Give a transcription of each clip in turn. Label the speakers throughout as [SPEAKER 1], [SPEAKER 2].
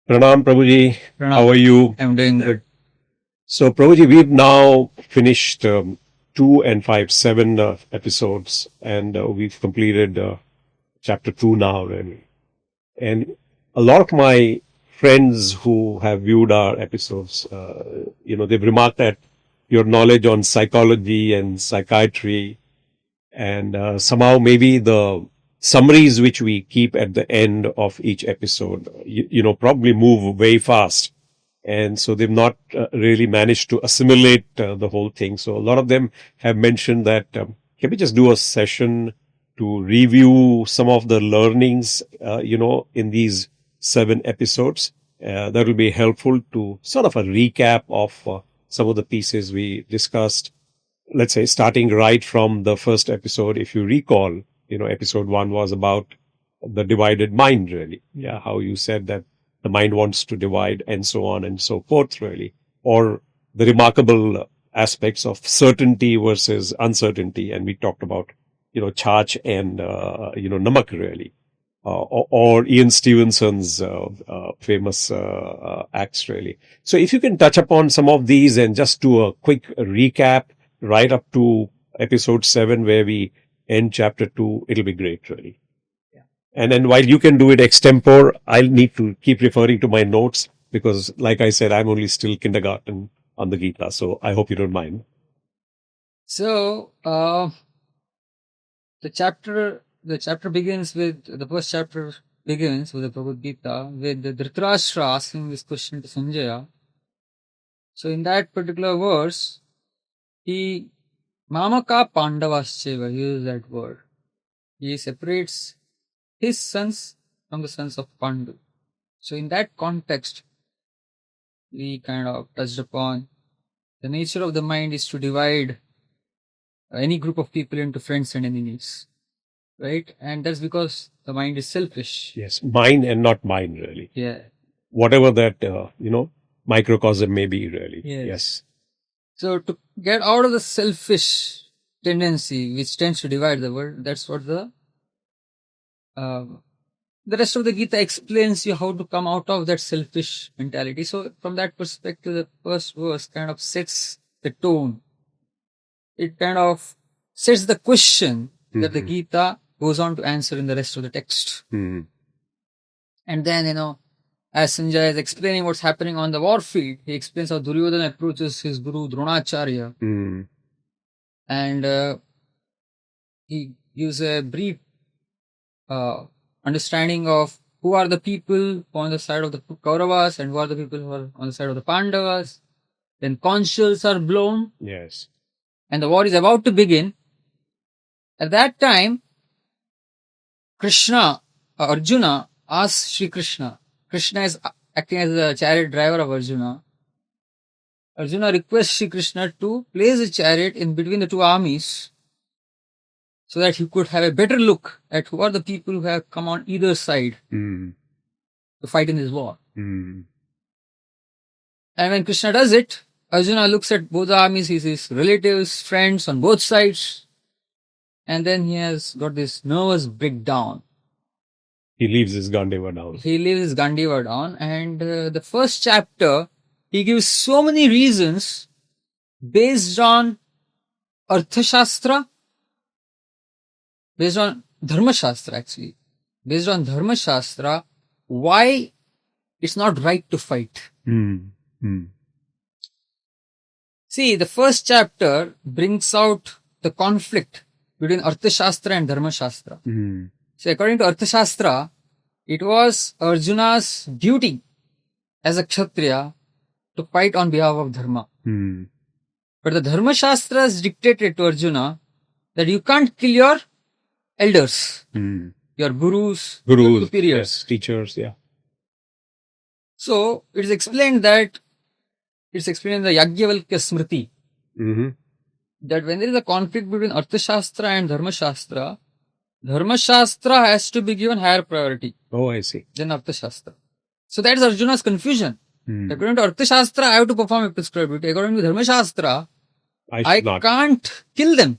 [SPEAKER 1] Pranam, Prabhuji.
[SPEAKER 2] Pranam.
[SPEAKER 1] How are you?
[SPEAKER 2] I'm doing good.
[SPEAKER 1] So, Prabhuji, we've now finished 7 episodes, and we've completed chapter 2 now, really. And a lot of my friends who have viewed our episodes, they've remarked that your knowledge on psychology and psychiatry, and somehow maybe the summaries which we keep at the end of each episode, probably move very fast. And so they've not really managed to assimilate the whole thing. So a lot of them have mentioned that can we just do a session to review some of the learnings, in these 7 episodes. That will be helpful to sort of a recap of some of the pieces we discussed. Let's say starting right from the first episode, if you recall, episode 1 was about the divided mind, really. Yeah, how you said that the mind wants to divide and so on and so forth, really. Or the remarkable aspects of certainty versus uncertainty. And we talked about, Chach and, Namak, really. Or Ian Stevenson's famous acts, really. So if you can touch upon some of these and just do a quick recap right up to episode 7 where we end chapter 2, it'll be great, really.
[SPEAKER 2] Yeah.
[SPEAKER 1] And then while you can do it extempore, I'll need to keep referring to my notes because, like I said, I'm only still kindergarten on the Gita. So I hope you don't mind.
[SPEAKER 2] So, the chapter begins with, the first chapter begins with the Bhagavad Gita with the Dhritarashtra asking this question to Sanjaya. So, in that particular verse, he Mamaka Pandavascheva, he uses that word. He separates his sons from the sons of Pandu. So, in that context, we kind of touched upon the nature of the mind is to divide any group of people into friends and enemies, right? And that's because the mind is selfish.
[SPEAKER 1] Yes, mine and not mine, really.
[SPEAKER 2] Yeah.
[SPEAKER 1] Whatever that, microcosm may be, really. Yes.
[SPEAKER 2] So to get out of the selfish tendency which tends to divide the world, that's what the rest of the Gita explains you how to come out of that selfish mentality. So from that perspective, the first verse kind of sets the tone. It kind of sets the question that the Gita goes on to answer in the rest of the text.
[SPEAKER 1] Mm-hmm.
[SPEAKER 2] And then, as Sanjay is explaining what's happening on the war field, he explains how Duryodhana approaches his guru Dronacharya.
[SPEAKER 1] Mm-hmm.
[SPEAKER 2] And he gives a brief understanding of who are the people on the side of the Kauravas and who are the people who are on the side of the Pandavas. Then conch shells are blown.
[SPEAKER 1] Yes.
[SPEAKER 2] And the war is about to begin. At that time, Arjuna asks Sri Krishna. Krishna is acting as the chariot driver of Arjuna. Arjuna requests Sri Krishna to place a chariot in between the two armies so that he could have a better look at who are the people who have come on either side to fight in this war. And when Krishna does it, Arjuna looks at both the armies, he sees relatives, friends on both sides, and then he has got this nervous breakdown.
[SPEAKER 1] He leaves his Gandiva
[SPEAKER 2] down. And the first chapter, he gives so many reasons based on Arthashastra, based on Dharma Shastra actually, based on Dharma Shastra, why it's not right to fight. See, the first chapter brings out the conflict between Arthashastra and Dharma Shastra. So according to Arthashastra, it was Arjuna's duty as a Kshatriya to fight on behalf of Dharma. But the Dharma Shastras dictated to Arjuna that you can't kill your elders, your gurus, your superiors.
[SPEAKER 1] Yes, teachers, yeah.
[SPEAKER 2] So it is explained that, it's explained in the Yajnavalkya Smriti, that when there is a conflict between Arthashastra and Dharma Shastra has to be given higher priority.
[SPEAKER 1] Oh, I see.
[SPEAKER 2] Than Arthashastra. So that is Arjuna's confusion. According to Arthashastra, I have to perform a prescribed duty. According to Dharma Shastra, I can't kill them.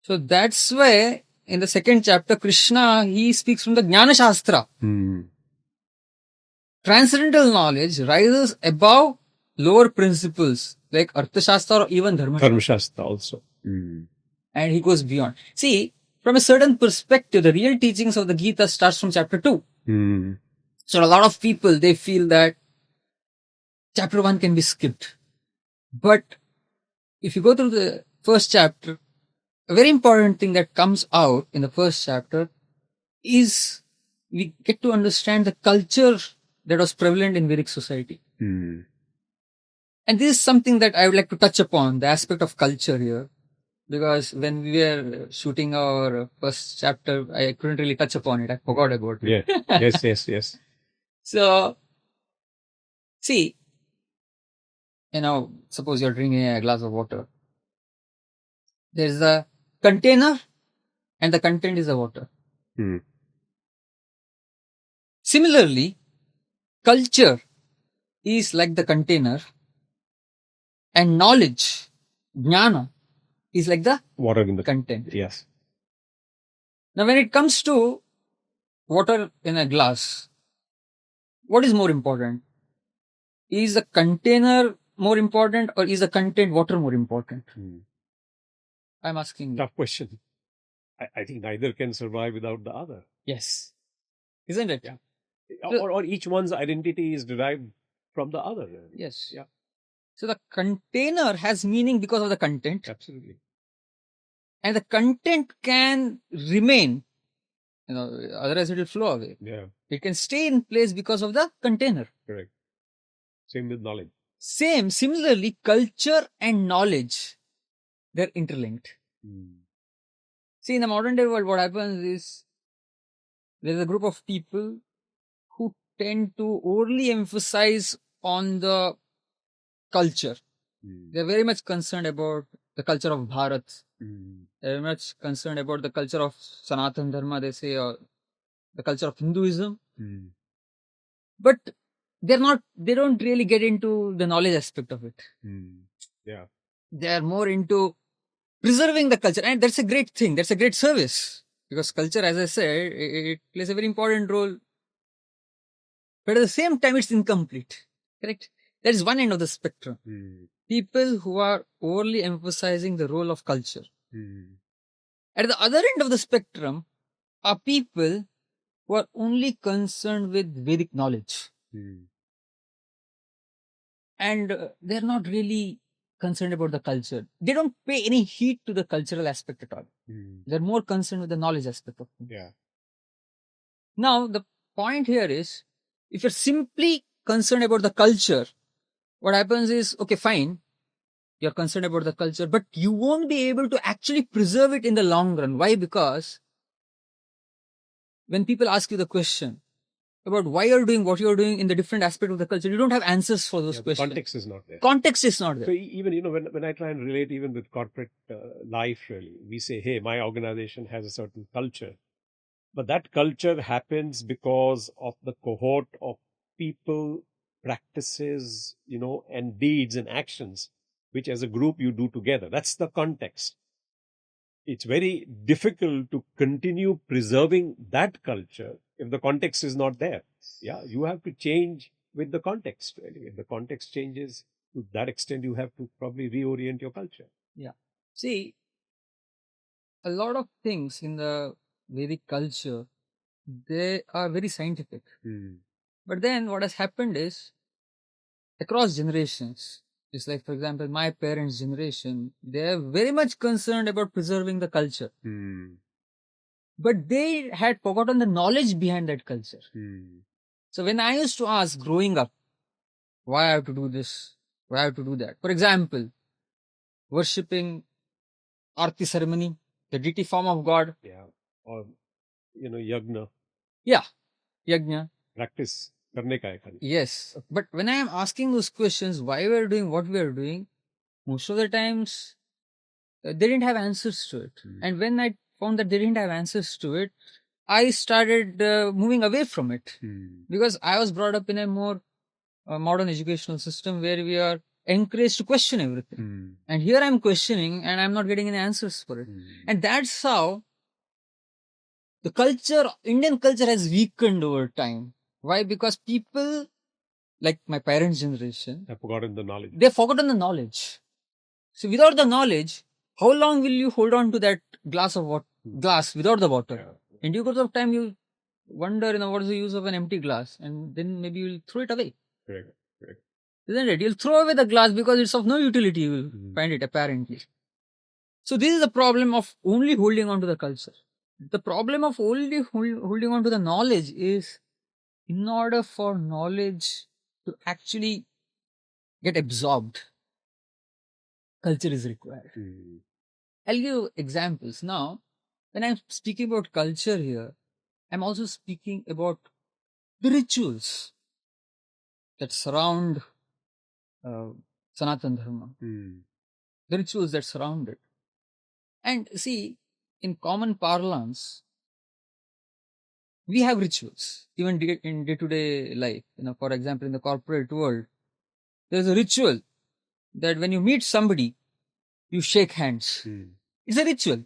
[SPEAKER 2] So that's why in the second chapter, Krishna, he speaks from the Jnana Shastra. transcendental knowledge rises above lower principles like Arthashastra or even Dharma.
[SPEAKER 1] Dharma Shastra also.
[SPEAKER 2] And he goes beyond. See, from a certain perspective, the real teachings of the Gita starts from chapter 2. So a lot of people, they feel that chapter 1 can be skipped. But if you go through the first chapter, a very important thing that comes out in the first chapter is we get to understand the culture that was prevalent in Vedic society. And this is something that I would like to touch upon, the aspect of culture here. Because when we were shooting our first chapter, I couldn't really touch upon it. I forgot about it.
[SPEAKER 1] Yeah. Yes.
[SPEAKER 2] So, see, suppose you're drinking a glass of water. There's a container and the content is the water. Similarly, culture is like the container and knowledge, jnana, is like the
[SPEAKER 1] water in the
[SPEAKER 2] content.
[SPEAKER 1] Yes.
[SPEAKER 2] Now, when it comes to water in a glass, what is more important? Is the container more important or is the content water more important? I'm asking you.
[SPEAKER 1] Tough question. I think neither can survive without the other.
[SPEAKER 2] Yes. Isn't it?
[SPEAKER 1] Yeah. Or each one's identity is derived from the other.
[SPEAKER 2] Yes.
[SPEAKER 1] Yeah.
[SPEAKER 2] So the container has meaning because of the content.
[SPEAKER 1] Absolutely.
[SPEAKER 2] And the content can remain, otherwise it will flow away.
[SPEAKER 1] Yeah.
[SPEAKER 2] It can stay in place because of the container.
[SPEAKER 1] Correct. Same with knowledge.
[SPEAKER 2] Similarly, culture and knowledge, they're interlinked. See, in the modern day world, what happens is there's a group of people who tend to overly emphasize on the culture. They're very much concerned about the culture of Bharat. They're very much concerned about the culture of Sanatana Dharma, they say, or the culture of Hinduism. But they don't really get into the knowledge aspect of it.
[SPEAKER 1] Yeah.
[SPEAKER 2] They are more into preserving the culture. And that's a great thing. That's a great service. Because culture, as I said, it plays a very important role. But at the same time, it's incomplete. Correct? That is one end of the spectrum. People who are overly emphasizing the role of culture. At the other end of the spectrum are people who are only concerned with Vedic knowledge. And they're not really concerned about the culture. They don't pay any heed to the cultural aspect at all. They're more concerned with the knowledge aspect of it.
[SPEAKER 1] Yeah.
[SPEAKER 2] Now, the point here is, if you're simply concerned about the culture, what happens is, okay, fine, you're concerned about the culture, but you won't be able to actually preserve it in the long run. Why? Because when people ask you the question about why you're doing what you're doing in the different aspect of the culture, you don't have answers for those questions.
[SPEAKER 1] Context is not there.
[SPEAKER 2] Context is not there.
[SPEAKER 1] So even, when I try and relate even with corporate life, really, we say, hey, my organization has a certain culture. But that culture happens because of the cohort of people, practices, and deeds and actions, which as a group you do together. That's the context. It's very difficult to continue preserving that culture if the context is not there. Yeah, you have to change with the context. Really. If the context changes to that extent, you have to probably reorient your culture.
[SPEAKER 2] Yeah. See, a lot of things in the Vedic culture, they are very scientific. But then what has happened is, across generations, it's like, for example, my parents' generation, they are very much concerned about preserving the culture. But they had forgotten the knowledge behind that culture. So when I used to ask growing up, why I have to do this, why I have to do that. For example, worshipping Arti ceremony, the deity form of God.
[SPEAKER 1] Yeah. Or, yagna.
[SPEAKER 2] Yeah. Yajna.
[SPEAKER 1] Practice. Karne ka hai khali.
[SPEAKER 2] Yes. But when I am asking those questions, why we are doing what we are doing, most of the times they didn't have answers to it. And when I found that they didn't have answers to it, I started moving away from it. Because I was brought up in a more modern educational system where we are encouraged to question everything. And here I'm questioning and I'm not getting any answers for it. And that's how the culture, Indian culture has weakened over time. Why? Because people like my parents' generation,
[SPEAKER 1] I've forgotten the knowledge.
[SPEAKER 2] they've forgotten the knowledge. So without the knowledge, how long will you hold on to that glass of water, glass without the water?
[SPEAKER 1] Yeah.
[SPEAKER 2] In due course of time, you wonder, what is the use of an empty glass, and then maybe you'll throw it away.
[SPEAKER 1] Correct. Correct.
[SPEAKER 2] Isn't it? You'll throw away the glass because it's of no utility. You will find it apparently. So this is the problem of only holding on to the culture. The problem of only holding on to the knowledge is, in order for knowledge to actually get absorbed, culture is required. I'll give examples. Now, when I'm speaking about culture here, I'm also speaking about the rituals that surround Sanatana Dharma, the rituals that surround it. And see, in common parlance, we have rituals, even in day-to-day life. For example, in the corporate world, there's a ritual that when you meet somebody, you shake hands. It's a ritual.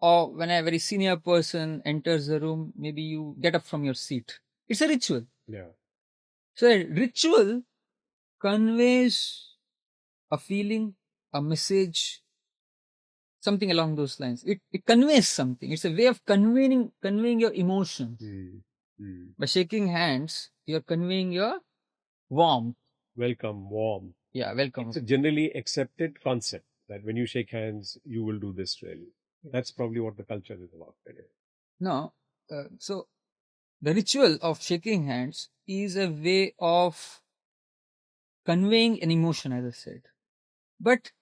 [SPEAKER 2] Or when a very senior person enters the room, maybe you get up from your seat. It's a ritual.
[SPEAKER 1] Yeah.
[SPEAKER 2] So a ritual conveys a feeling, a message, something along those lines. It conveys something. It's a way of conveying your emotions. By shaking hands, you're conveying your warmth.
[SPEAKER 1] Welcome, warm.
[SPEAKER 2] Yeah, welcome.
[SPEAKER 1] It's a generally accepted concept that when you shake hands, you will do this really. That's probably what the culture is about.
[SPEAKER 2] No. So the ritual of shaking hands is a way of conveying an emotion, as I said. But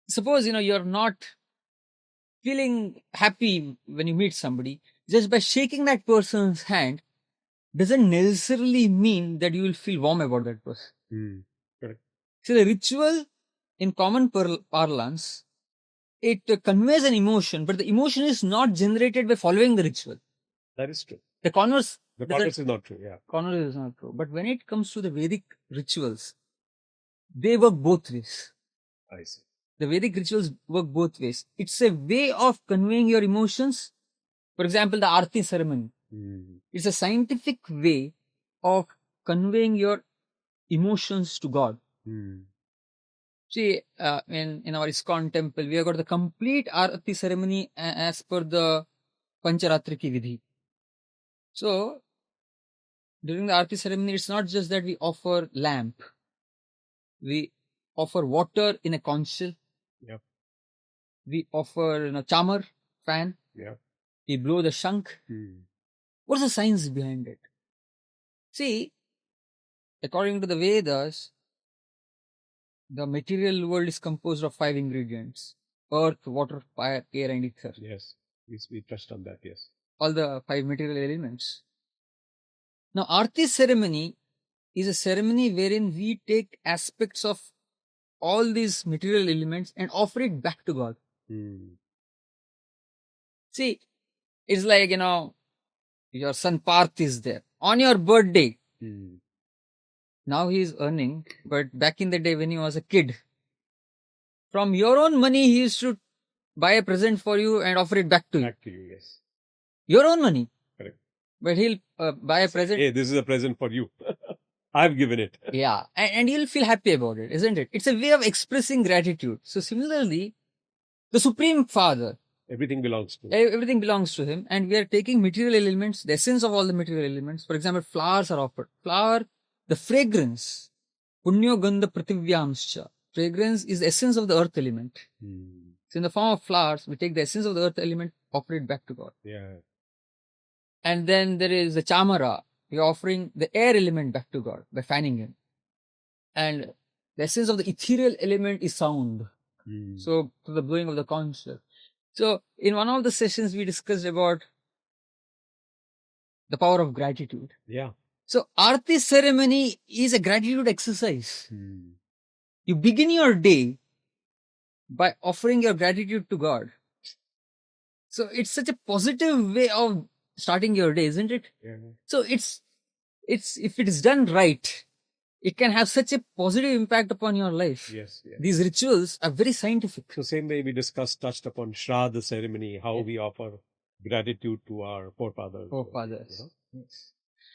[SPEAKER 2] suppose, you're not feeling happy when you meet somebody, just by shaking that person's hand doesn't necessarily mean that you will feel warm about that person.
[SPEAKER 1] Correct.
[SPEAKER 2] So the ritual, in common parlance, it conveys an emotion, but the emotion is not generated by following the ritual.
[SPEAKER 1] That is true.
[SPEAKER 2] The converse
[SPEAKER 1] is not true. Yeah.
[SPEAKER 2] Converse is not true. But when it comes to the Vedic rituals, they work both ways.
[SPEAKER 1] I see.
[SPEAKER 2] The Vedic rituals work both ways. It's a way of conveying your emotions. For example, the Aarti ceremony. It's a scientific way of conveying your emotions to God. See, in our ISKCON temple, we have got the complete Aarti ceremony as per the Pancharatriki Vidhi. So, during the Aarti ceremony, it's not just that we offer lamp. We offer water in a conch shell.
[SPEAKER 1] Yep.
[SPEAKER 2] We offer chamar, fan.
[SPEAKER 1] Yep.
[SPEAKER 2] We blow the shankh. What's the science behind it? See, according to the Vedas, the material world is composed of 5 ingredients: earth, water, fire, air, and ether.
[SPEAKER 1] Yes, we touched on that, yes.
[SPEAKER 2] All the 5 material elements. Now, Aarti ceremony is a ceremony wherein we take aspects of all these material elements and offer it back to God. See, it's like, your son Parth is there. On your birthday, now he is earning, but back in the day when he was a kid, from your own money, he used to buy a present for you and offer it back to you.
[SPEAKER 1] Back to you, yes.
[SPEAKER 2] Your own money.
[SPEAKER 1] Correct.
[SPEAKER 2] But he'll buy a present.
[SPEAKER 1] Hey, this is a present for you. I've given it.
[SPEAKER 2] Yeah. And you'll feel happy about it, isn't it? It's a way of expressing gratitude. So similarly, the Supreme Father,
[SPEAKER 1] everything belongs to him.
[SPEAKER 2] Everything belongs to him. And we are taking material elements, the essence of all the material elements. For example, flowers are offered. Flower, the fragrance. Punyo gandha prativyamscha. Fragrance is the essence of the earth element. So in the form of flowers, we take the essence of the earth element, offer it back to God.
[SPEAKER 1] Yeah.
[SPEAKER 2] And then there is the chamara. We are offering the air element back to God by fanning him. And the essence of the ethereal element is sound. So to the blowing of the conch shell. So in one of the sessions, we discussed about the power of gratitude.
[SPEAKER 1] Yeah.
[SPEAKER 2] So Aarti ceremony is a gratitude exercise. You begin your day by offering your gratitude to God. So it's such a positive way of starting your day, isn't it?
[SPEAKER 1] Yeah.
[SPEAKER 2] So it's if it is done right, it can have such a positive impact upon your life.
[SPEAKER 1] Yes. Yes.
[SPEAKER 2] These rituals are very scientific.
[SPEAKER 1] So same way we touched upon Shraddha ceremony, how we offer gratitude to our forefathers.
[SPEAKER 2] Yes.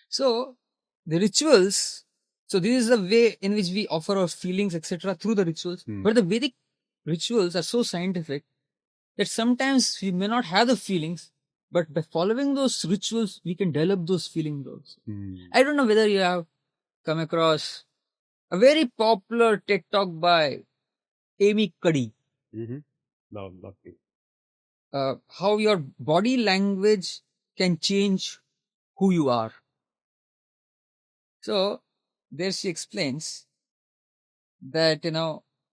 [SPEAKER 2] So the rituals, so this is the way in which we offer our feelings, etc., through the rituals. But the Vedic rituals are so scientific that sometimes we may not have the feelings, but by following those rituals, we can develop those feelings also. I don't know whether you have come across a very popular TED talk by Amy Cuddy.
[SPEAKER 1] No, not me.
[SPEAKER 2] How your body language can change who you are. So there she explains that,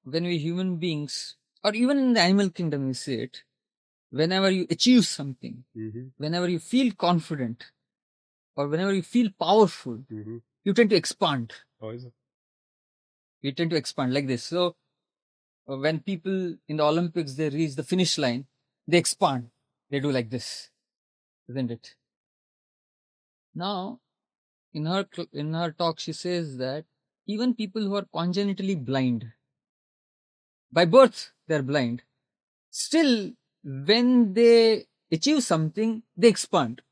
[SPEAKER 2] when we human beings, or even in the animal kingdom, you see it, whenever you achieve something, whenever you feel confident, or whenever you feel powerful, you tend to expand.
[SPEAKER 1] Oh, is it?
[SPEAKER 2] You tend to expand like this. So when people in the Olympics, they reach the finish line, they expand. They do like this, isn't it? Now, in her talk, she says that even people who are congenitally blind, by birth they're blind, still when they achieve something, they expand.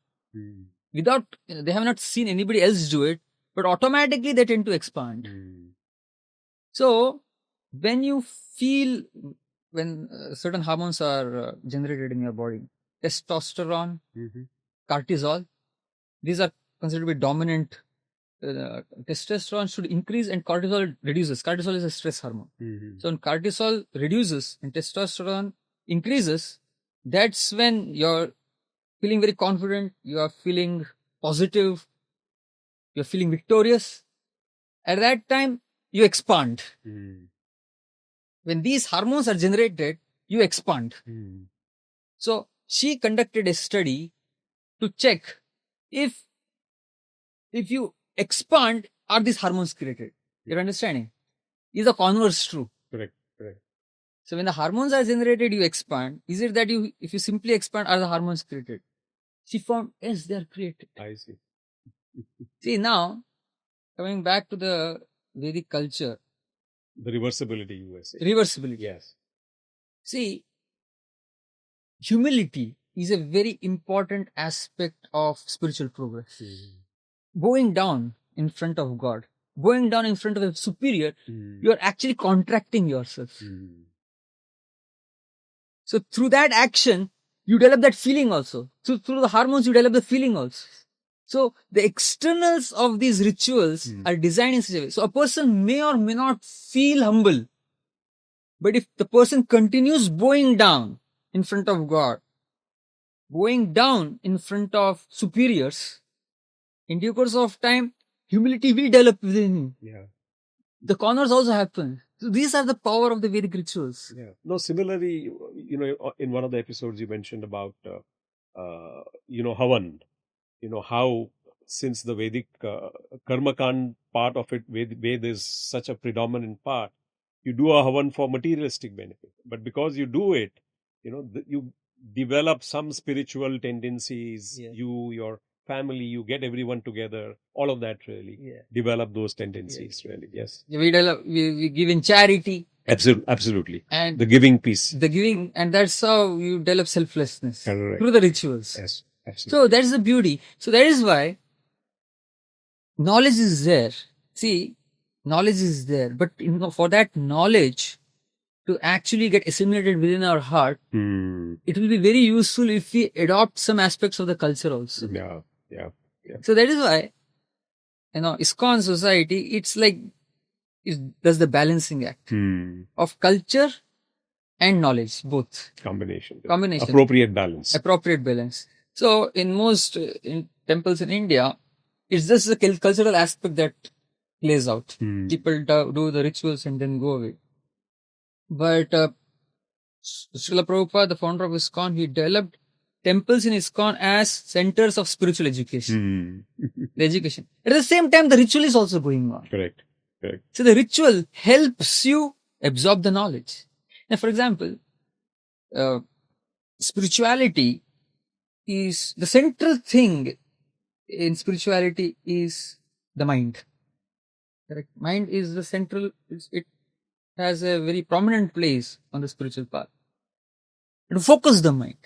[SPEAKER 2] Without, they have not seen anybody else do it, but automatically they tend to expand. So when you feel, when certain hormones are generated in your body, testosterone, cortisol, these are considered to be dominant. Testosterone should increase and cortisol reduces. Cortisol is a stress hormone. So when cortisol reduces and testosterone increases, that's when you're feeling very confident, you are feeling positive, you're feeling victorious. At that time, you expand. When these hormones are generated, you expand. So she conducted a study to check if you expand, are these hormones created? You're understanding? Is the converse true?
[SPEAKER 1] Correct.
[SPEAKER 2] So when the hormones are generated, you expand. Is it that if you simply expand, are the hormones created? She found, yes, they are created.
[SPEAKER 1] I see.
[SPEAKER 2] See, now, coming back to the Vedic culture.
[SPEAKER 1] The reversibility, you were saying.
[SPEAKER 2] Reversibility.
[SPEAKER 1] Yes.
[SPEAKER 2] See, humility is a very important aspect of spiritual progress. Bowing down in front of God, bowing down in front of a superior, you are actually contracting yourself. So through that action, you develop that feeling also. So through the hormones, you develop the feeling also. So the externals of these rituals are designed in such a way. So a person may or may not feel humble. But if the person continues bowing down in front of God, bowing down in front of superiors, in due course of time, humility will develop within him.
[SPEAKER 1] Yeah.
[SPEAKER 2] The corners also happen. So these are the power of the Vedic rituals.
[SPEAKER 1] Yeah. No, similarly, in one of the episodes you mentioned about, Havan, how since the Vedic Karmakand part of it, Veda is such a predominant part, you do a Havan for materialistic benefit. But because you do it, you develop some spiritual tendencies, your family, you get everyone together, all of that really develop those tendencies really. Yes.
[SPEAKER 2] We give in charity.
[SPEAKER 1] Absolutely.
[SPEAKER 2] And
[SPEAKER 1] the giving piece.
[SPEAKER 2] The giving, and that's how you develop selflessness.
[SPEAKER 1] Correct.
[SPEAKER 2] Through the rituals.
[SPEAKER 1] Yes, absolutely.
[SPEAKER 2] So that is the beauty. So that is why knowledge is there. See, knowledge is there, but for that knowledge to actually get assimilated within our heart, it will be very useful if we adopt some aspects of the culture also.
[SPEAKER 1] Yeah.
[SPEAKER 2] So that is why, ISKCON society, it's like, it does the balancing act of culture and knowledge, both.
[SPEAKER 1] Combination.
[SPEAKER 2] Appropriate balance. So in most temples in India, it's just the cultural aspect that plays out. People do the rituals and then go away. But Srila Prabhupada, the founder of ISKCON, he developed temples in ISKCON as centers of spiritual education. The education. At the same time, the ritual is also going on.
[SPEAKER 1] Correct.
[SPEAKER 2] So the ritual helps you absorb the knowledge. Now, for example, spirituality is the central thing in spirituality is the mind. Correct. Mind is the central. It has a very prominent place on the spiritual path. To focus the mind.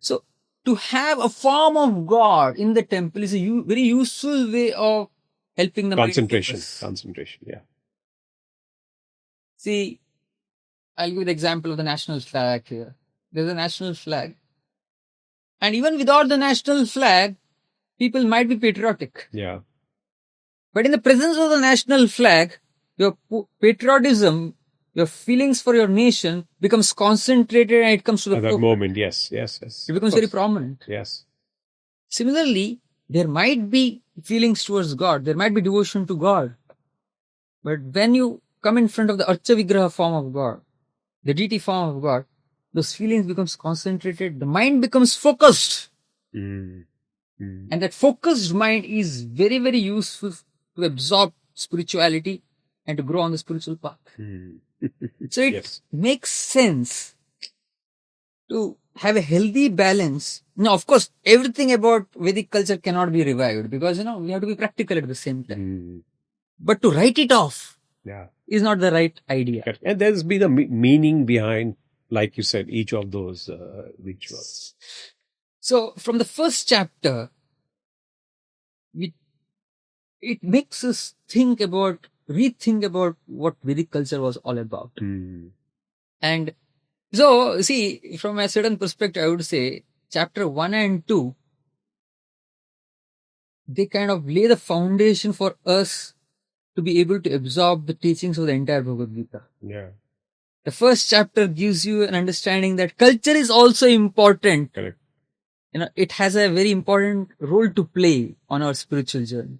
[SPEAKER 2] So to have a form of God in the temple is a very useful way of helping the mind
[SPEAKER 1] Concentration.
[SPEAKER 2] focus.
[SPEAKER 1] Concentration. Yeah.
[SPEAKER 2] See, I'll give the example of the national flag here. There's a national flag. And even without the national flag, people might be patriotic.
[SPEAKER 1] Yeah.
[SPEAKER 2] But in the presence of the national flag, your patriotism, your feelings for your nation becomes concentrated and it comes to the
[SPEAKER 1] At that
[SPEAKER 2] forefront.
[SPEAKER 1] moment, yes. Yes. Yes.
[SPEAKER 2] It becomes very prominent.
[SPEAKER 1] Yes.
[SPEAKER 2] Similarly, there might be feelings towards God, there might be devotion to God. But when you come in front of the Archa Vigraha form of God, the deity form of God, those feelings becomes concentrated, the mind becomes focused.
[SPEAKER 1] Mm. Mm.
[SPEAKER 2] And that focused mind is very, very useful to absorb spirituality and to grow on the spiritual path.
[SPEAKER 1] Mm.
[SPEAKER 2] So it
[SPEAKER 1] Yes.
[SPEAKER 2] makes sense to have a healthy balance. Now, of course, everything about Vedic culture cannot be revived because, we have to be practical at the same time.
[SPEAKER 1] Mm.
[SPEAKER 2] But to write it off
[SPEAKER 1] Yeah.
[SPEAKER 2] is not the right idea.
[SPEAKER 1] Correct. And there's been a meaning behind, like you said, each of those rituals.
[SPEAKER 2] So, from the first chapter, it makes us rethink about what Vedic culture was all about.
[SPEAKER 1] Mm.
[SPEAKER 2] And so, see, from a certain perspective, I would say chapter 1 and 2, they kind of lay the foundation for us to be able to absorb the teachings of the entire Bhagavad Gita.
[SPEAKER 1] Yeah.
[SPEAKER 2] The first chapter gives you an understanding that culture is also important.
[SPEAKER 1] Correct.
[SPEAKER 2] It has a very important role to play on our spiritual journey.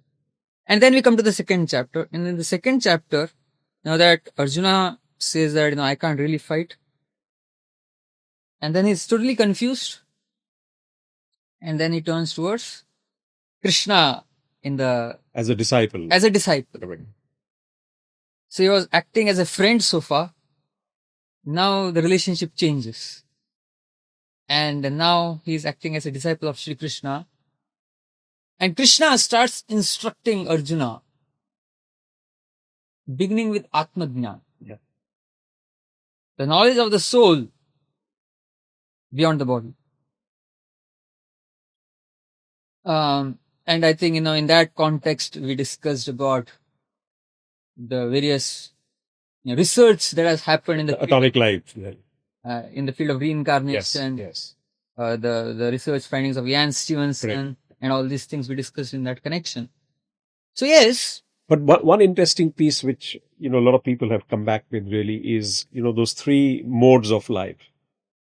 [SPEAKER 2] And then we come to the second chapter. And in the second chapter, now that Arjuna says that, I can't really fight. And then he's totally confused. And then he turns towards Krishna
[SPEAKER 1] As a disciple.
[SPEAKER 2] as a disciple.
[SPEAKER 1] Correct.
[SPEAKER 2] So he was acting as a friend so far. Now the relationship changes. And now he's acting as a disciple of Sri Krishna. And Krishna starts instructing Arjuna, beginning with Atma Jnana.
[SPEAKER 1] Yeah.
[SPEAKER 2] The knowledge of the soul beyond the body. And I think, in that context, we discussed about the various research that has happened in the
[SPEAKER 1] Atomic life.
[SPEAKER 2] in the field of reincarnation.
[SPEAKER 1] Yes.
[SPEAKER 2] The research findings of Jan Stevenson.
[SPEAKER 1] Correct.
[SPEAKER 2] And all these things we discussed in that connection. So yes.
[SPEAKER 1] But one interesting piece which, a lot of people have come back with really is, those three modes of life.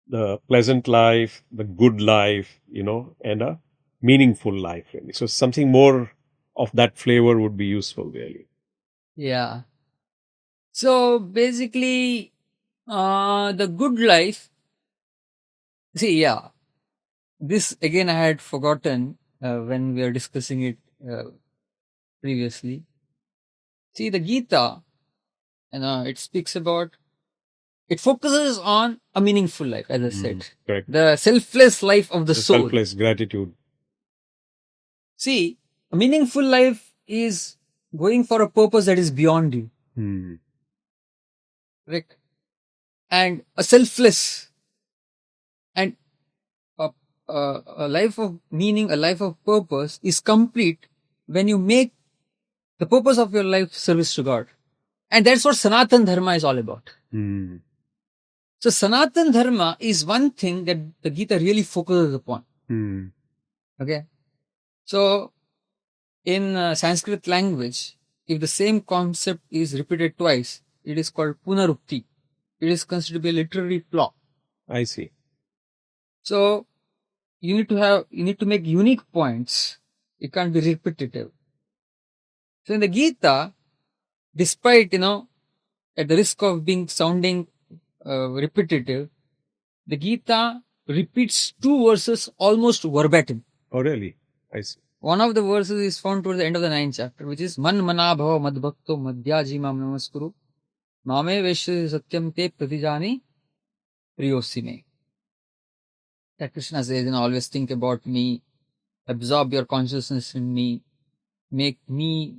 [SPEAKER 1] The pleasant life, the good life, and a meaningful life. Really. So something more of that flavor would be useful, really.
[SPEAKER 2] Yeah. So basically, the good life. See, yeah. This again I had forgotten when we were discussing it previously. See, the Gita, it speaks about, it focuses on a meaningful life, as I said.
[SPEAKER 1] Correct.
[SPEAKER 2] The selfless life of the soul.
[SPEAKER 1] Selfless gratitude.
[SPEAKER 2] See, a meaningful life is going for a purpose that is beyond you. Correct? And a selfless and a life of meaning, a life of purpose is complete when you make the purpose of your life service to God. And that's what Sanatana Dharma is all about. So Sanatana Dharma is one thing that the Gita really focuses upon. Okay. So in Sanskrit language, if the same concept is repeated twice, it is called punarukti. It is considered to be a literary flaw.
[SPEAKER 1] I see.
[SPEAKER 2] So you need to make unique points. It can't be repetitive. So in the Gita, despite, at the risk of sounding repetitive, the Gita repeats two verses almost verbatim.
[SPEAKER 1] Oh, really? I see.
[SPEAKER 2] One of the verses is found towards the end of the 9th chapter, which is Man mana bhava madbhakto madhyaji mam namaskuru mame veshya satyam te pratijani priyosime. That Krishna says, always think about me, absorb your consciousness in me, make me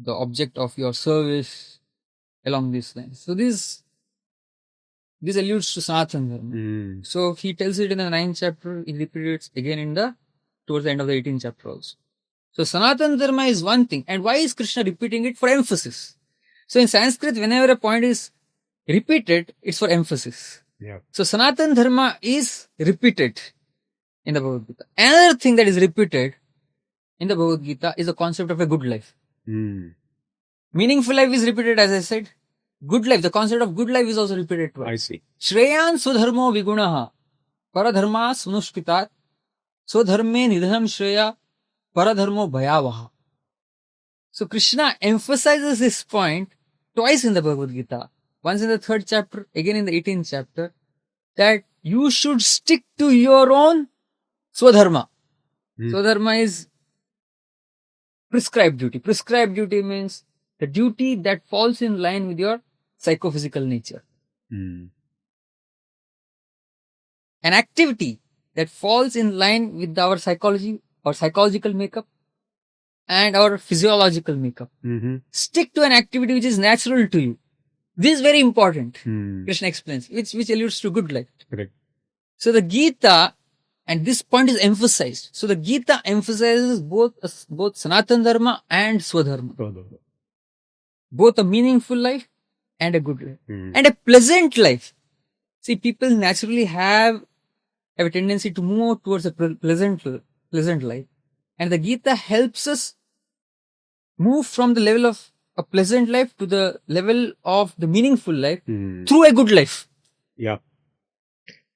[SPEAKER 2] the object of your service, along these lines. So this alludes to Sanatana Dharma. So he tells it in the 9th chapter, he repeats it again towards the end of the 18th chapter also. So Sanatana Dharma is one thing. And why is Krishna repeating it? For emphasis. So in Sanskrit, whenever a point is repeated, it's for emphasis.
[SPEAKER 1] Yeah.
[SPEAKER 2] So Sanatana Dharma is repeated in the Bhagavad Gita. Another thing that is repeated in the Bhagavad Gita is the concept of a good life. Meaningful life is repeated, as I said. Good life, the concept of good life is also repeated twice.
[SPEAKER 1] I see.
[SPEAKER 2] Shreyan Swadharmo Vigunaha Paradharma Sunushpitat Swadharme Nidhanam Shreya Paradharmo Bhayavaha. So Krishna emphasizes this point twice in the Bhagavad Gita. Once in the 3rd chapter, again in the 18th chapter, that you should stick to your own Swadharma. Swadharma is prescribed duty. Prescribed duty means the duty that falls in line with your psychophysical nature. An activity that falls in line with our psychology or psychological makeup and our physiological makeup. Stick to an activity which is natural to you. This is very important. Krishna explains, which alludes to good life.
[SPEAKER 1] Correct.
[SPEAKER 2] So the Gita, and this point is emphasized. So the Gita emphasizes both Sanatana Dharma and Swadharma. Both a meaningful life and a good life. And a pleasant life. See, people naturally have a tendency to move towards a pleasant life. And the Gita helps us move from the level of a pleasant life to the level of the meaningful life through a good life.
[SPEAKER 1] Yeah.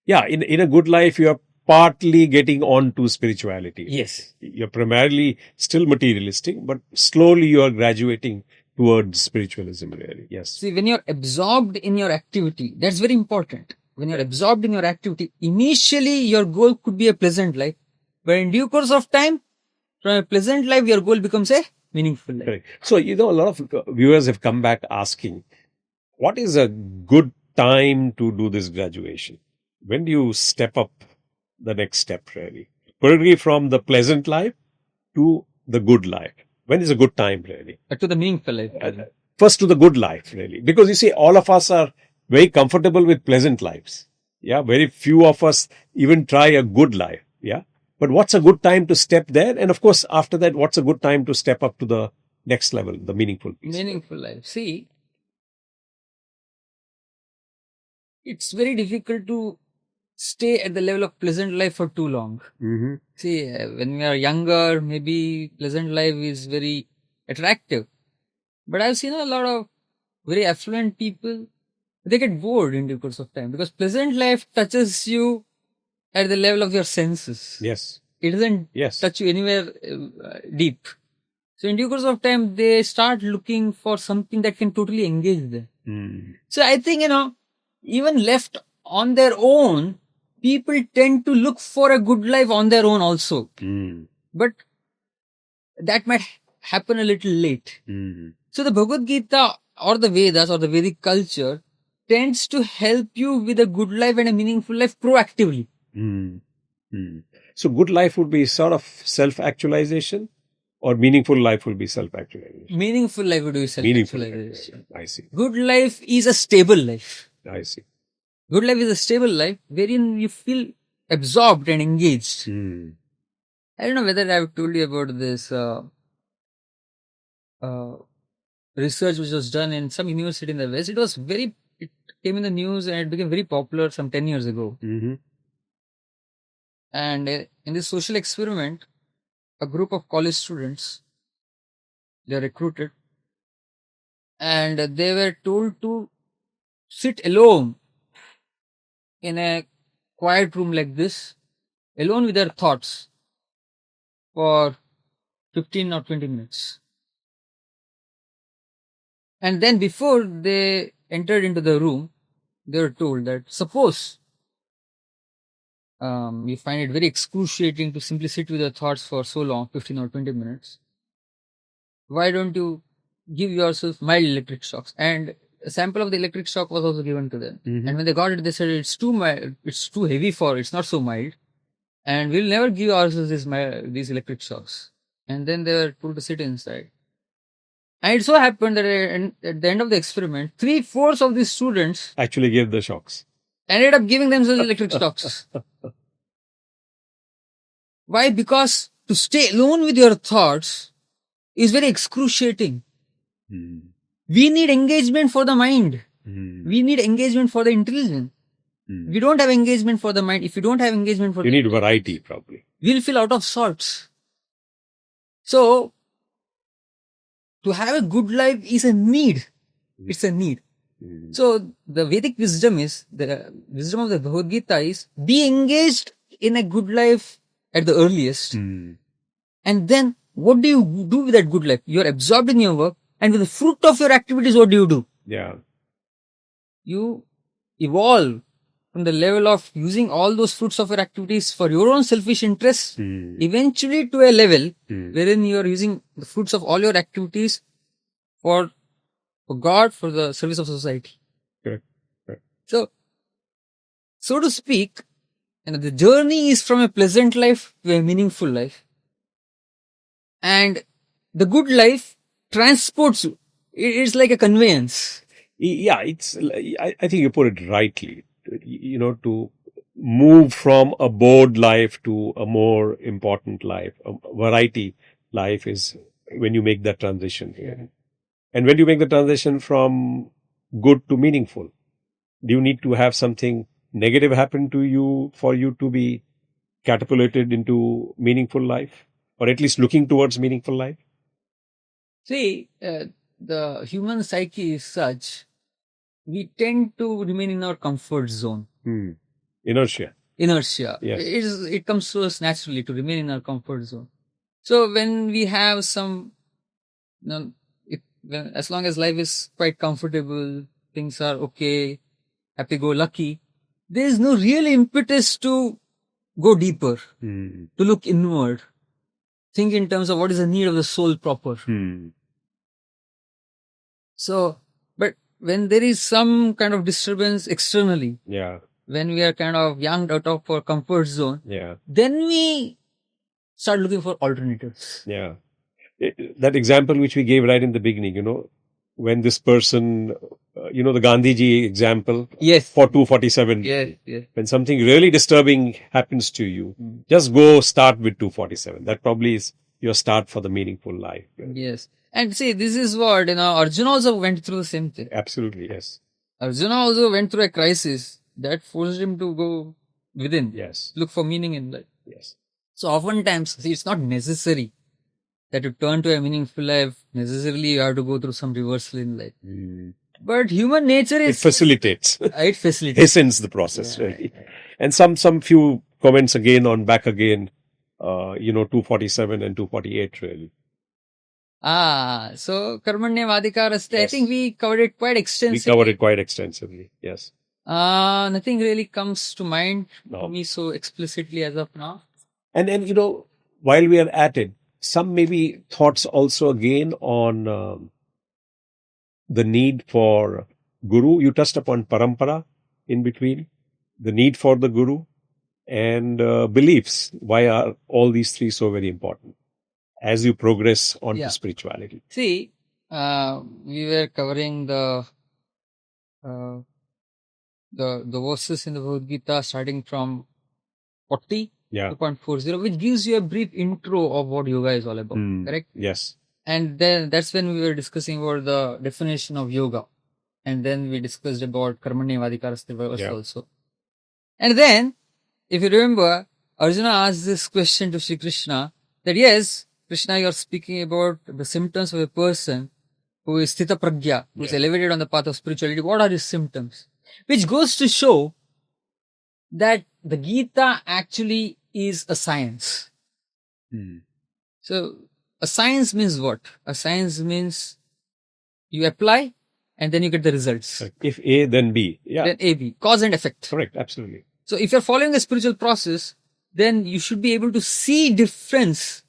[SPEAKER 1] Yeah, in a good life, you are partly getting on to spirituality.
[SPEAKER 2] Yes.
[SPEAKER 1] You're primarily still materialistic, but slowly you are graduating towards spiritualism, really. Yes.
[SPEAKER 2] See, when you're absorbed in your activity, that's very important. When you're absorbed in your activity, initially your goal could be a pleasant life, but in due course of time, from a pleasant life, your goal becomes a meaningful life.
[SPEAKER 1] Correct. So, a lot of viewers have come back asking, what is a good time to do this graduation? When do you step up the next step, really? Particularly from the pleasant life to the good life. When is a good time, really?
[SPEAKER 2] To the meaningful life.
[SPEAKER 1] First to the good life, really. Because you see, all of us are very comfortable with pleasant lives. Yeah. Very few of us even try a good life. Yeah. But what's a good time to step there? And of course, after that, what's a good time to step up to the next level, the meaningful piece?
[SPEAKER 2] Meaningful life. See, it's very difficult to stay at the level of pleasant life for too long. See, when we are younger, maybe pleasant life is very attractive. But I've seen a lot of very affluent people, they get bored in due course of time because pleasant life touches you at the level of your senses.
[SPEAKER 1] Yes.
[SPEAKER 2] It doesn't touch you anywhere deep. So in due course of time, they start looking for something that can totally engage them. So I think, even left on their own, people tend to look for a good life on their own also. But that might happen a little late. So the Bhagavad Gita or the Vedas or the Vedic culture tends to help you with a good life and a meaningful life proactively.
[SPEAKER 1] So good life would be sort of self-actualization, or meaningful life will be self-actualization?
[SPEAKER 2] Meaningful life would be self-actualization.
[SPEAKER 1] I see.
[SPEAKER 2] Good life is a stable life.
[SPEAKER 1] I see.
[SPEAKER 2] Good life is a stable life wherein you feel absorbed and engaged. I don't know whether I've told you about this research which was done in some university in the West. It came in the news and it became very popular some 10 years ago. And in this social experiment, a group of college students, they are recruited and they were told to sit alone in a quiet room like this, alone with their thoughts for 15 or 20 minutes. And then before they entered into the room, they were told that suppose you find it very excruciating to simply sit with your thoughts for so long, 15 or 20 minutes, why don't you give yourself mild electric shocks? And a sample of the electric shock was also given to them. And when they got it, they said it's too mild, it's too heavy it's not so mild. And we'll never give ourselves these electric shocks. And then they were told to sit inside. And it so happened that at the end of the experiment, 3/4 of the students
[SPEAKER 1] actually gave the shocks.
[SPEAKER 2] Ended up giving themselves electric shocks. Why? Because to stay alone with your thoughts is very excruciating. We need engagement for the mind. We need engagement for the intelligence. We don't have engagement for the mind. If you don't have engagement for
[SPEAKER 1] You need variety, probably.
[SPEAKER 2] we'll feel out of sorts. So, to have a good life is a need. It's a need. So, the Vedic wisdom is, the wisdom of the Bhagavad Gita is, be engaged in a good life at the earliest. And then, what do you do with that good life? You're absorbed in your work, and with the fruit of your activities, what do you do?
[SPEAKER 1] Yeah.
[SPEAKER 2] You evolve from the level of using all those fruits of your activities for your own selfish interests, eventually to a level wherein you are using the fruits of all your activities for God, for the service of society.
[SPEAKER 1] Correct.
[SPEAKER 2] So to speak, the journey is from a pleasant life to a meaningful life. And the good life transports you. It's like a conveyance.
[SPEAKER 1] Yeah, I think you put it rightly. To move from a bored life to a more important life, a variety life is when you make that transition. Yeah. And when you make the transition from good to meaningful, do you need to have something negative happen to you for you to be catapulted into meaningful life, or at least looking towards meaningful life?
[SPEAKER 2] See, the human psyche is such, we tend to remain in our comfort zone.
[SPEAKER 1] Inertia.
[SPEAKER 2] Yes. It comes to us naturally to remain in our comfort zone. So when we have some, as long as life is quite comfortable, things are okay, happy-go-lucky, there is no real impetus to go deeper, to look inward, think in terms of what is the need of the soul proper. So, but when there is some kind of disturbance externally, when we are kind of yanked out of our comfort zone, then we start looking for alternatives.
[SPEAKER 1] Yeah. That example which we gave right in the beginning, when this person, the Gandhiji example for 247.
[SPEAKER 2] Yes.
[SPEAKER 1] When something really disturbing happens to you, just go start with 247. That probably is your start for the meaningful life.
[SPEAKER 2] Yes. And see, this is what, Arjuna also went through the same thing.
[SPEAKER 1] Absolutely, yes.
[SPEAKER 2] Arjuna also went through a crisis that forced him to go within.
[SPEAKER 1] Yes.
[SPEAKER 2] Look for meaning in life.
[SPEAKER 1] Yes.
[SPEAKER 2] So oftentimes, see, it's not necessary that you turn to a meaningful life. Necessarily, you have to go through some reversal in life. But human nature is...
[SPEAKER 1] It facilitates.
[SPEAKER 2] It facilitates.
[SPEAKER 1] Hastens the process, really. And some few comments again on back again, 247 and 248, really.
[SPEAKER 2] So Karmanyam Adhikaraste, I think we covered it quite extensively.
[SPEAKER 1] Yes.
[SPEAKER 2] Nothing really comes to mind to me so explicitly as of now.
[SPEAKER 1] And while we are at it, some maybe thoughts also again on the need for Guru. You touched upon Parampara in between, the need for the Guru, and beliefs. Why are all these three so very important as you progress on to spirituality?
[SPEAKER 2] See, we were covering the verses in the Bhagavad Gita starting from 40 to 2.40, which gives you a brief intro of what yoga is all about, correct?
[SPEAKER 1] Yes.
[SPEAKER 2] And then that's when we were discussing about the definition of yoga. And then we discussed about Karmanyam Adhikaraste verse also. And then, if you remember, Arjuna asked this question to Sri Krishna, that yes, Krishna, you are speaking about the symptoms of a person who is Sthita Pragya, who is elevated on the path of spirituality. What are his symptoms? Which goes to show that the Gita actually is a science. So, a science means what? A science means you apply and then you get the results.
[SPEAKER 1] Correct. If A, then B. Yeah.
[SPEAKER 2] Then A, B. Cause and effect.
[SPEAKER 1] Correct. Absolutely.
[SPEAKER 2] So, if you're following a spiritual process, then you should be able to see difference.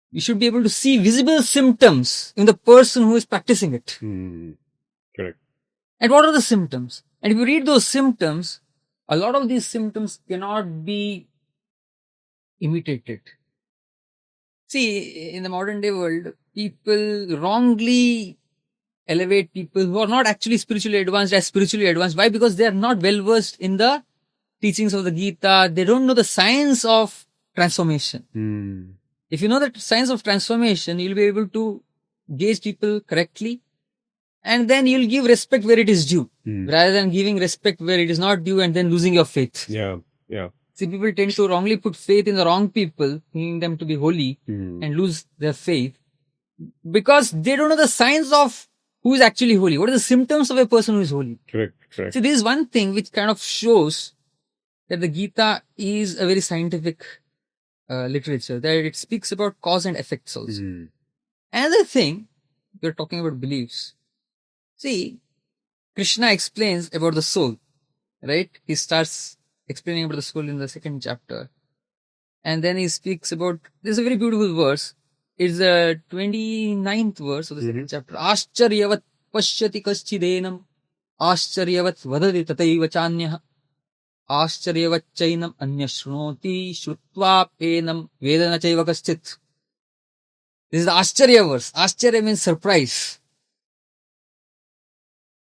[SPEAKER 2] You should be able to see visible symptoms in the person who is practicing it.
[SPEAKER 1] Correct.
[SPEAKER 2] And what are the symptoms? And if you read those symptoms, a lot of these symptoms cannot be imitated. See, in the modern day world, people wrongly elevate people who are not actually spiritually advanced as spiritually advanced. Why? Because they are not well versed in the teachings of the Gita. They don't know the science of transformation. If you know the science of transformation, you'll be able to gauge people correctly, and then you'll give respect where it is due, rather than giving respect where it is not due and then losing your faith.
[SPEAKER 1] Yeah.
[SPEAKER 2] See, people tend to wrongly put faith in the wrong people, thinking them to be holy, and lose their faith because they don't know the signs of who is actually holy. What are the symptoms of a person who is holy?
[SPEAKER 1] Correct.
[SPEAKER 2] See, this is one thing which kind of shows that the Gita is a very scientific literature, that it speaks about cause and effects also. Another thing, we're talking about beliefs. See, Krishna explains about the soul, right? He starts explaining about the soul in the second chapter. And then he speaks about, there's a very beautiful verse. It's the 29th verse of the second chapter. Ascharyavat pashyati kaschidenam, ascharyavat vadati tataiva chanyah, ascharyavat chainam anyashrunoti, shrutva penam vedana chaiva kaschit. This is the Ascharya verse. Ascharya means surprise.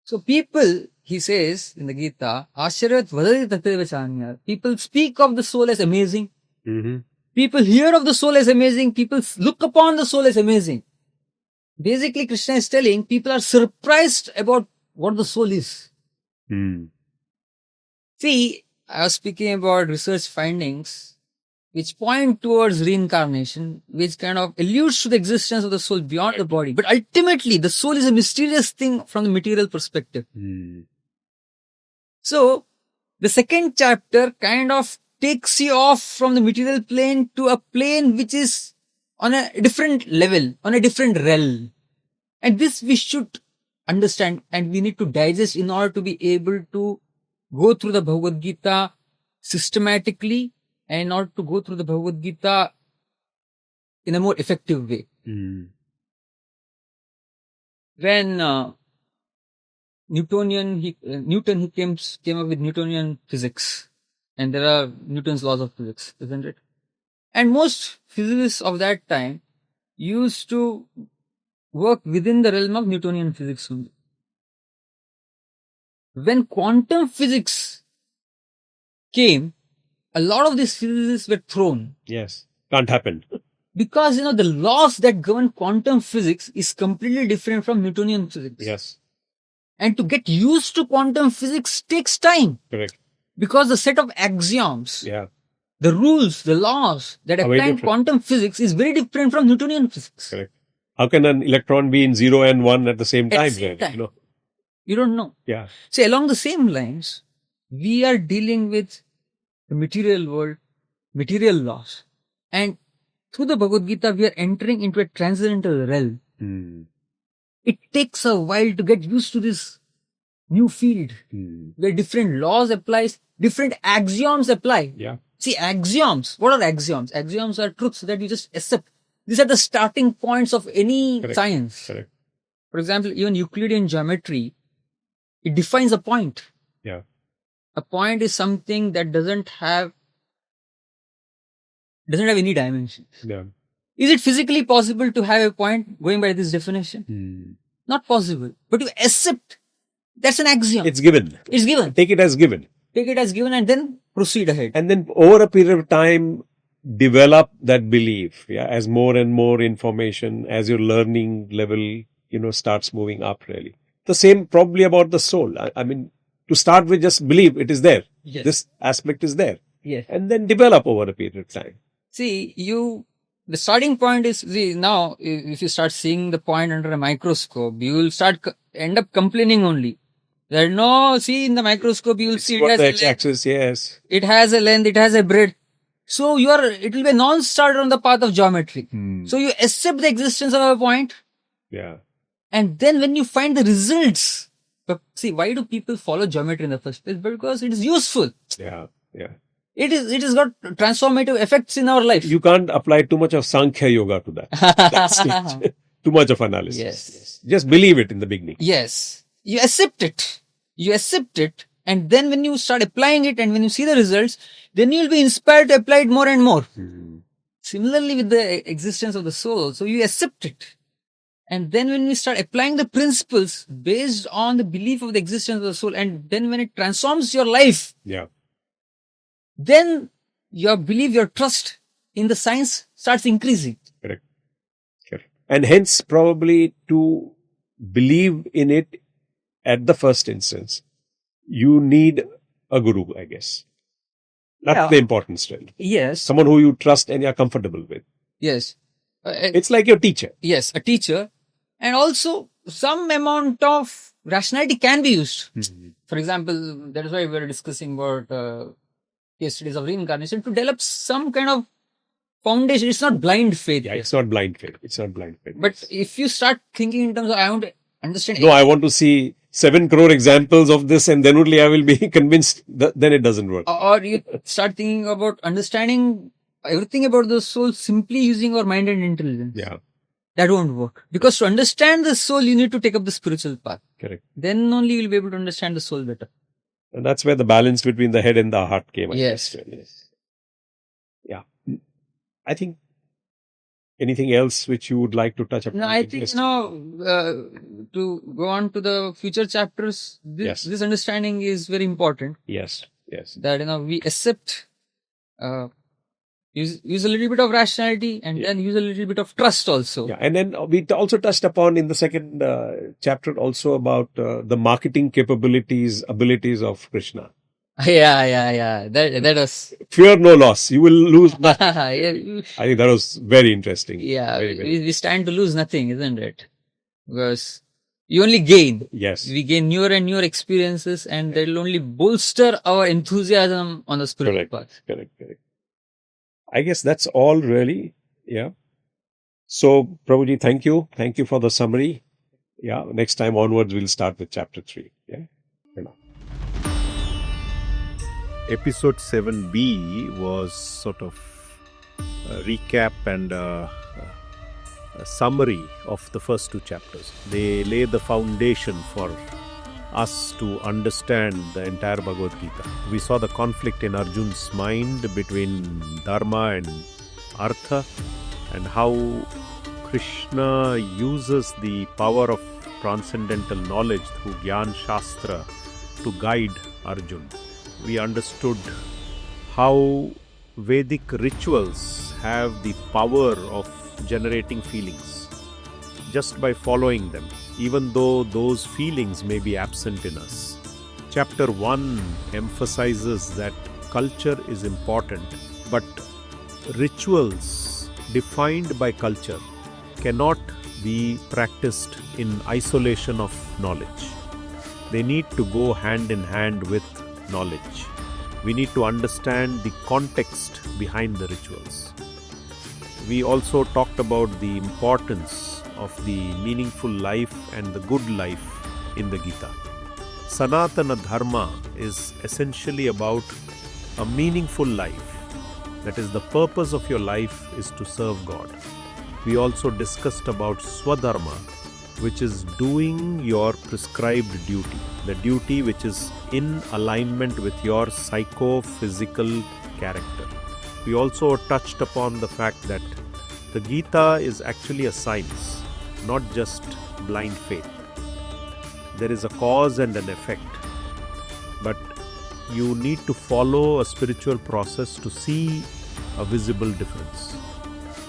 [SPEAKER 2] So people, he says in the Gita, Ascharyavat vadati tataiva chanyah. People speak of the soul as amazing. People hear of the soul as amazing. People look upon the soul as amazing. Basically, Krishna is telling people are surprised about what the soul is. See, I was speaking about research findings which point towards reincarnation, which kind of alludes to the existence of the soul beyond the body. But ultimately, the soul is a mysterious thing from the material perspective. So, the second chapter kind of takes you off from the material plane to a plane which is on a different level, on a different realm. And this we should understand and we need to digest in order to be able to go through the Bhagavad Gita systematically and in order to go through the Bhagavad Gita in a more effective way. When Newton came up with Newtonian physics, and there are Newton's laws of physics, isn't it? And most physicists of that time used to work within the realm of Newtonian physics only. When quantum physics came, a lot of these physicists were thrown.
[SPEAKER 1] Yes. Can't happen.
[SPEAKER 2] Because, the laws that govern quantum physics is completely different from Newtonian physics.
[SPEAKER 1] Yes.
[SPEAKER 2] And to get used to quantum physics takes time.
[SPEAKER 1] Correct.
[SPEAKER 2] Because the set of axioms, the rules, the laws that apply in quantum physics is very different from Newtonian physics.
[SPEAKER 1] Correct. How can an electron be in 0 and 1 at the same time?
[SPEAKER 2] You don't know.
[SPEAKER 1] Yeah.
[SPEAKER 2] See, along the same lines, we are dealing with the material world, material laws. And through the Bhagavad Gita, we are entering into a transcendental realm. It takes a while to get used to this new field where different laws apply, different axioms apply.
[SPEAKER 1] Yeah.
[SPEAKER 2] See, axioms. What are axioms? Axioms are truths that you just accept. These are the starting points of any science.
[SPEAKER 1] Correct.
[SPEAKER 2] For example, even Euclidean geometry, it defines a point.
[SPEAKER 1] Yeah.
[SPEAKER 2] A point is something that doesn't have any dimensions.
[SPEAKER 1] Yeah.
[SPEAKER 2] Is it physically possible to have a point going by this definition? Not possible. But you accept that's an axiom.
[SPEAKER 1] It's given.
[SPEAKER 2] It's given.
[SPEAKER 1] Take it as given.
[SPEAKER 2] Take it as given and then proceed ahead.
[SPEAKER 1] And then over a period of time, develop that belief. Yeah. As more and more information, as your learning level, starts moving up really. The same probably about the soul. I mean, to start with, just believe it is there.
[SPEAKER 2] Yes.
[SPEAKER 1] This aspect is there.
[SPEAKER 2] Yes.
[SPEAKER 1] And then develop over a period of time.
[SPEAKER 2] See, the starting point is, now, if you start seeing the point under a microscope, you will end up complaining only. There in the microscope, you will see it has
[SPEAKER 1] the x-axis, yes.
[SPEAKER 2] It has a length, it has a breadth. So it will be a non-starter on the path of geometry. So you accept the existence of a point.
[SPEAKER 1] Yeah.
[SPEAKER 2] And then when you find the results, but see, why do people follow geometry in the first place? Because it is useful.
[SPEAKER 1] Yeah. Yeah.
[SPEAKER 2] It has got transformative effects in our life.
[SPEAKER 1] You can't apply too much of Sankhya Yoga to that. That's it. Too much of analysis.
[SPEAKER 2] Yes.
[SPEAKER 1] Just believe it in the beginning.
[SPEAKER 2] Yes. You accept it. And then when you start applying it and when you see the results, then you'll be inspired to apply it more and more. Similarly with the existence of the soul, so you accept it. And then when we start applying the principles based on the belief of the existence of the soul, and then when it transforms your life, then your belief, your trust in the science starts increasing.
[SPEAKER 1] Correct. Correct. And hence, probably to believe in it at the first instance, you need a guru, I guess. That's
[SPEAKER 2] Yeah.
[SPEAKER 1] the important strength.
[SPEAKER 2] Yes.
[SPEAKER 1] Someone who you trust and you're comfortable with.
[SPEAKER 2] Yes.
[SPEAKER 1] It's like your teacher.
[SPEAKER 2] Yes, a teacher. And also, some amount of rationality can be used. For example, that is why we were discussing about case studies of reincarnation to develop some kind of foundation. It's not blind faith.
[SPEAKER 1] Yeah, it's not blind faith. It's not blind faith.
[SPEAKER 2] But if you start thinking in terms of, I want to understand.
[SPEAKER 1] No, I want to see 7 crore examples of this and then only I will be convinced that then it doesn't work.
[SPEAKER 2] Or you start thinking about understanding everything about the soul simply using our mind and intelligence.
[SPEAKER 1] Yeah.
[SPEAKER 2] That won't work. Because to understand the soul, you need to take up the spiritual path.
[SPEAKER 1] Correct.
[SPEAKER 2] Then only you'll be able to understand the soul better.
[SPEAKER 1] And that's where the balance between the head and the heart came.
[SPEAKER 2] Yes.
[SPEAKER 1] Yes. Yeah. I think anything else which you would like to touch upon?
[SPEAKER 2] No, I think, to go on to the future chapters, this understanding is very important.
[SPEAKER 1] Yes. Yes.
[SPEAKER 2] That, we accept, use a little bit of rationality and then use a little bit of trust also.
[SPEAKER 1] Yeah. And then we also touched upon in the second chapter also about the marketing abilities of Krishna.
[SPEAKER 2] Yeah. That was...
[SPEAKER 1] Fear no loss. You will lose nothing.
[SPEAKER 2] Yeah.
[SPEAKER 1] I think that was very interesting.
[SPEAKER 2] Yeah.
[SPEAKER 1] Very, very
[SPEAKER 2] we stand to lose nothing, isn't it? Because you only gain.
[SPEAKER 1] Yes.
[SPEAKER 2] We gain newer and newer experiences and that will only bolster our enthusiasm on the spiritual path.
[SPEAKER 1] Correct. I guess that's all really. Yeah. So, Prabhuji, thank you. Thank you for the summary. Yeah. Next time onwards, we'll start with chapter 3. Yeah.
[SPEAKER 3] Episode 7b was sort of a recap and a summary of the first 2 chapters. They lay the foundation for us to understand the entire Bhagavad Gita. We saw the conflict in Arjun's mind between Dharma and Artha and how Krishna uses the power of transcendental knowledge through Gyan Shastra to guide Arjun. We understood how Vedic rituals have the power of generating feelings just by following them, even though those feelings may be absent in us. Chapter 1 emphasizes that culture is important, but rituals defined by culture cannot be practiced in isolation of knowledge. They need to go hand in hand with knowledge. We need to understand the context behind the rituals. We also talked about the importance of the meaningful life and the good life in the Gita. Sanatana Dharma is essentially about a meaningful life. That is, the purpose of your life is to serve God. We also discussed about Swadharma, which is doing your prescribed duty, the duty which is in alignment with your psychophysical character. We also touched upon the fact that the Gita is actually a science, not just blind faith. There is a cause and an effect, but you need to follow a spiritual process to see a visible difference.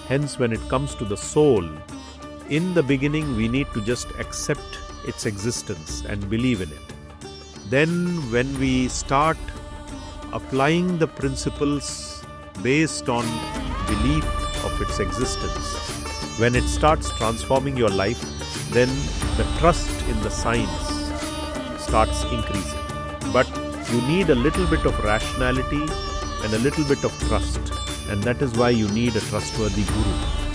[SPEAKER 3] Hence, when it comes to the soul, in the beginning we need to just accept its existence and believe in it. Then when we start applying the principles based on belief of its existence, when it starts transforming your life, then the trust in the science starts increasing. But you need a little bit of rationality and a little bit of trust, and that is why you need a trustworthy guru.